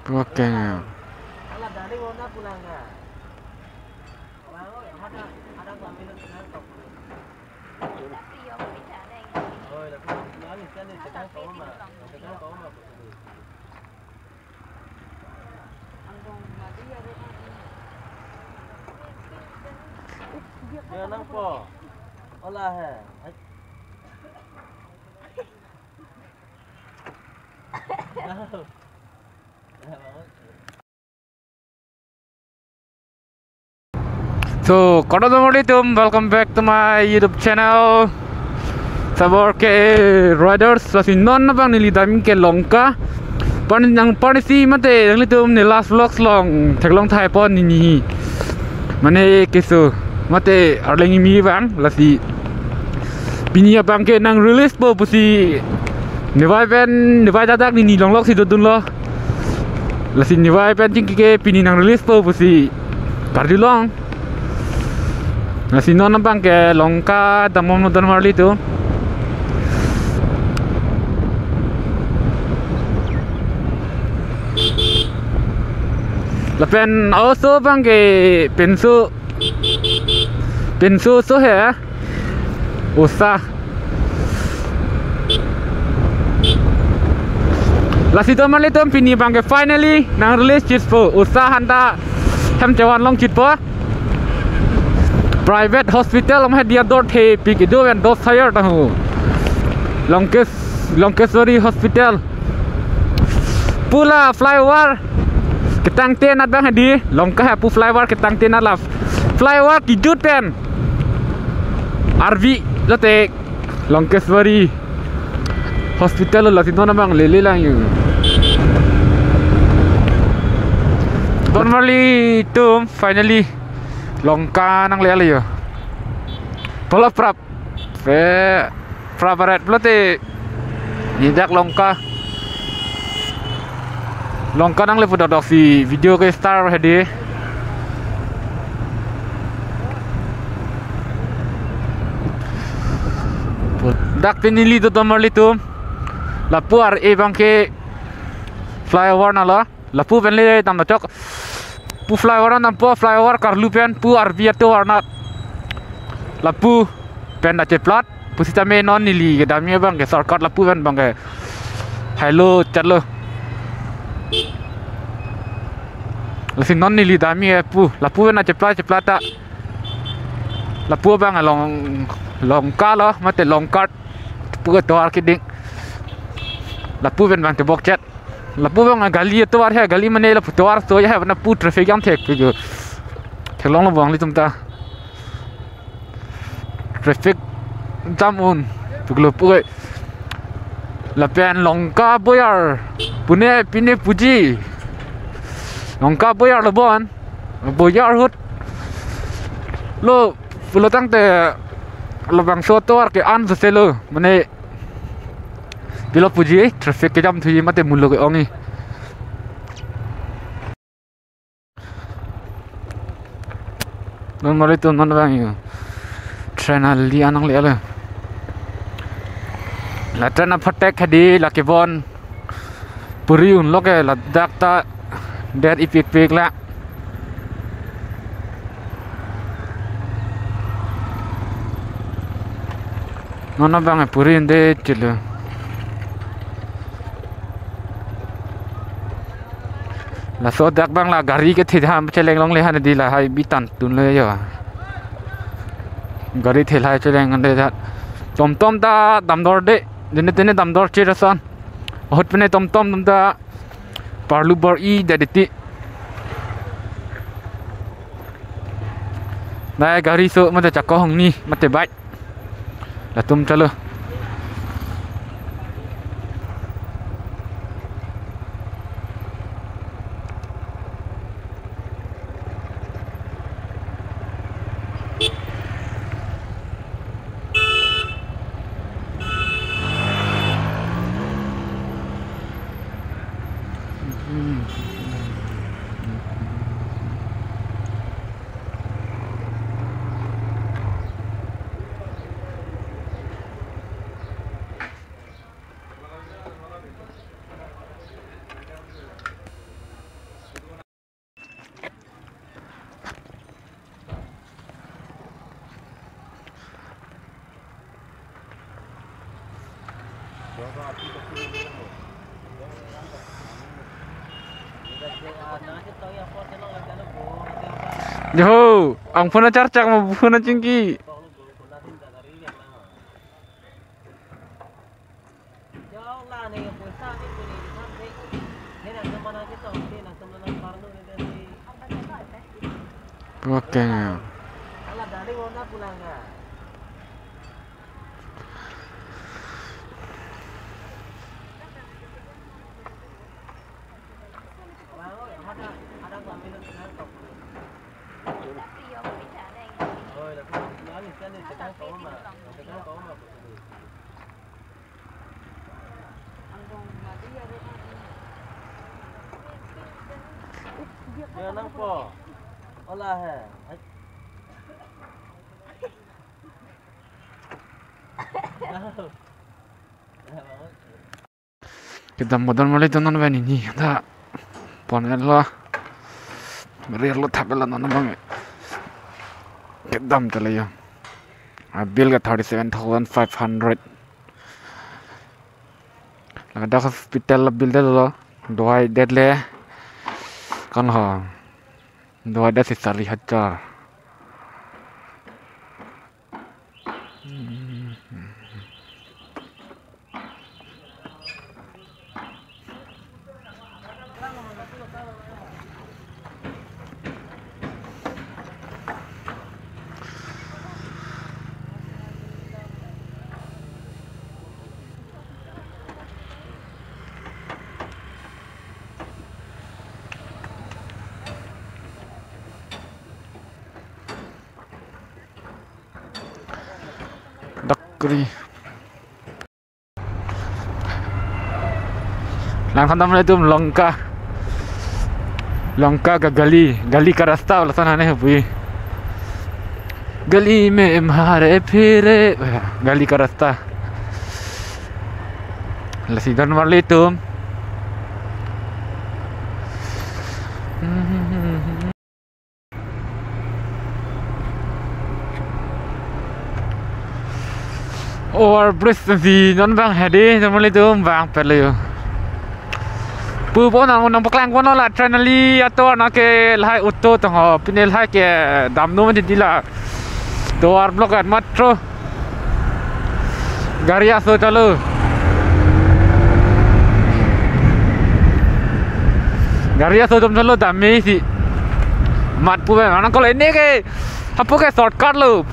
Oke. Alah dari mana pulangnya? Ada minum ngantuk. Oh, là cũng nói thì cái này sẽ có mà, sẽ có mà. Dia nampak. Olah he. So, Assalamualaikum, welcome back to my YouTube channel. Sabar ke riders lasi non bang nili dami ke longka. Pan yang panisi mate yang litum ni last vlogs long teglong thai pon ni. Mane kesu mate arlengi mi bang lasi. Bini bang ke nang release po pusi. Nivai dadak ni long lok si dodun lo. Lasi nivai pen jing ke pini nang release po pusi. Pardilong. Nasi non bang ke longka damom don marli tu. Lapen also bang ke pensu so hai usah lasi to marli tu pini bang ke finally nang release chit po usah handa ham jawan long chit po private hospital om dia dot he pik do and dos hire tahu Longkeswari hospital pula flyover ketang tenat bang hadi longkah pu flyover ketang tenat lah flyover kidut pen RV lote Longkeswari hospital lah situ bang lele lang yu normally tu finally longka nang lele yo pola prap praparet pelote nidak longka nang le pudak si video ke star hadi dak tinili to tomarli tu lapu ar e bangke flyover nala lapu benle tam chok pu flyover nam po flyover karlu pen pu ar to warna lapu pen da plat pusita me non nili ke damia bang ke sarkat lapu pen bang ke hello chatlo Lasi non nili dami pu lapu na ceplat ta lapu bang longka lo mate longkat pu to ar kiding lapu ben bang te bok chat lapu bang gali to ar he gali mane la to ar to ya na pu traffic jam thek pe long lo bang li tumta traffic jam un puglo pu la pen longka boyar pine puji longka boyar lo bon boyar hut lo pulo tang te lo bang soto ar ke an se lo mane bilo puji traffic ke jam thui mate mulo ke ongi non mari tu non bang yu train ali anang le ala la train phatek hadi la ke bon puriun lo ke la dak ta der ipik la nona bang purin de chilo la so dak bang la gari ke thidam cheleng long le han di la hai bitan tun le yo gari thilai cheleng ande da tom da damdor de dene damdor chirasan hot pene tom da parlu bor I daditi nai gari so mate chakko hong ni mate bai la tum chalo Yo, ang puna charcak mo puna cingki. Oke. Jangan apa? Olah he. Kita modal mulai tunan bani ni. Dah. Ponel lah. Beri lo tabel lah nana bang. Kedam terlaya. Bill ke 37,500. Ada hospital bill dah lo. Dua dead le. Kan ha. Dua ada sisa 1,000. Dakri. Lang khantam itu Langka ke gali ka rasta wala sana ne hui. Gali में मारे फिरे gali ka rasta. Lasidan wala itu. Or bridge non bang hadi normal itu bang perlu. Pu pun nang paklang pun lah trenali atau nak ke lahai auto tengah pinil hai ke damno mesti dila. Door block at metro. Gari aso chalu. Gari aso jom chalu dami si. Mat pu bang nang kalau ini ke apa ke shortcut lo.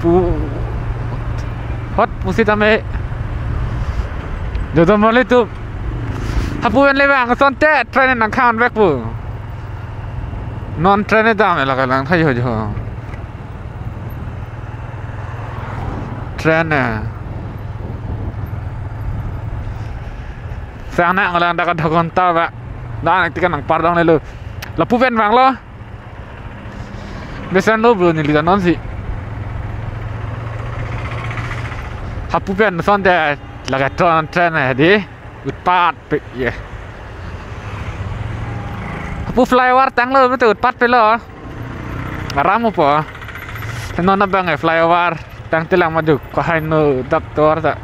Pu hot pusi tame. Jodoh malah itu. Hapu yang lewat ngasih teh train yang kan back pu. Non train itu ame lah kalau thay ho. Train sana kalau anda kat konta ba. Dah nanti kan nang pardon le lo. Lapu pen bang lo. Besan lo bro ni lihat non si. Hapu pen ngasih teh laga train di. Utpat pe ye. Hapu flyover tang lo betul utpat pe lo. Ngaram apa? Tenon abang flyover tang tilang maju ko hai no dap tor ta.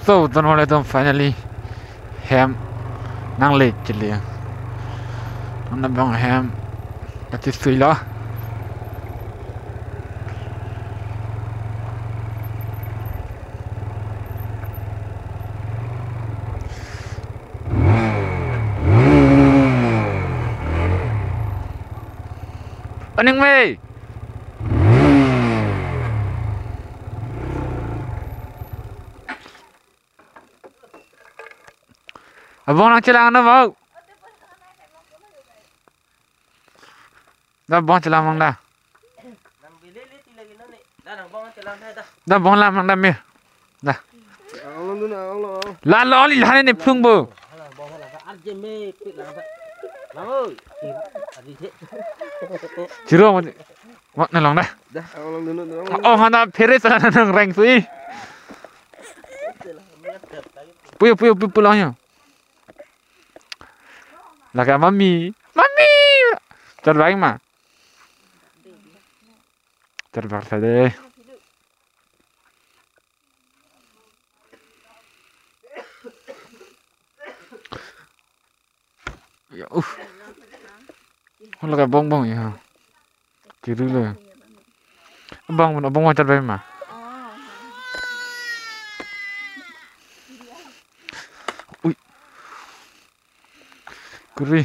So, dan mulai tu finally ham nang late je ya. Mana bang ham nanti sila. Oning me. Abang nak celang mana mau? Dah bang celang mang dah. Nang bilili ti lagi nani. Dah nang bong celang dah. Dah bang lah mang dah me. Dah. Allah tu Allah. La lo li hane ne phung bo. Halang bong halang ka arje me pit lang ka. Lang ơi. Adi thế. Chiro mo. Mak na long dah. Dah Allah tu Oh hana phere sa nang reng sui. Puyo pulangnya. Lah ka mami. Mami. Terbang mah. Terbang saja. Ya Lah ka bong ya. Ciru le. Bang mau terbang mah. Ui. Kuri.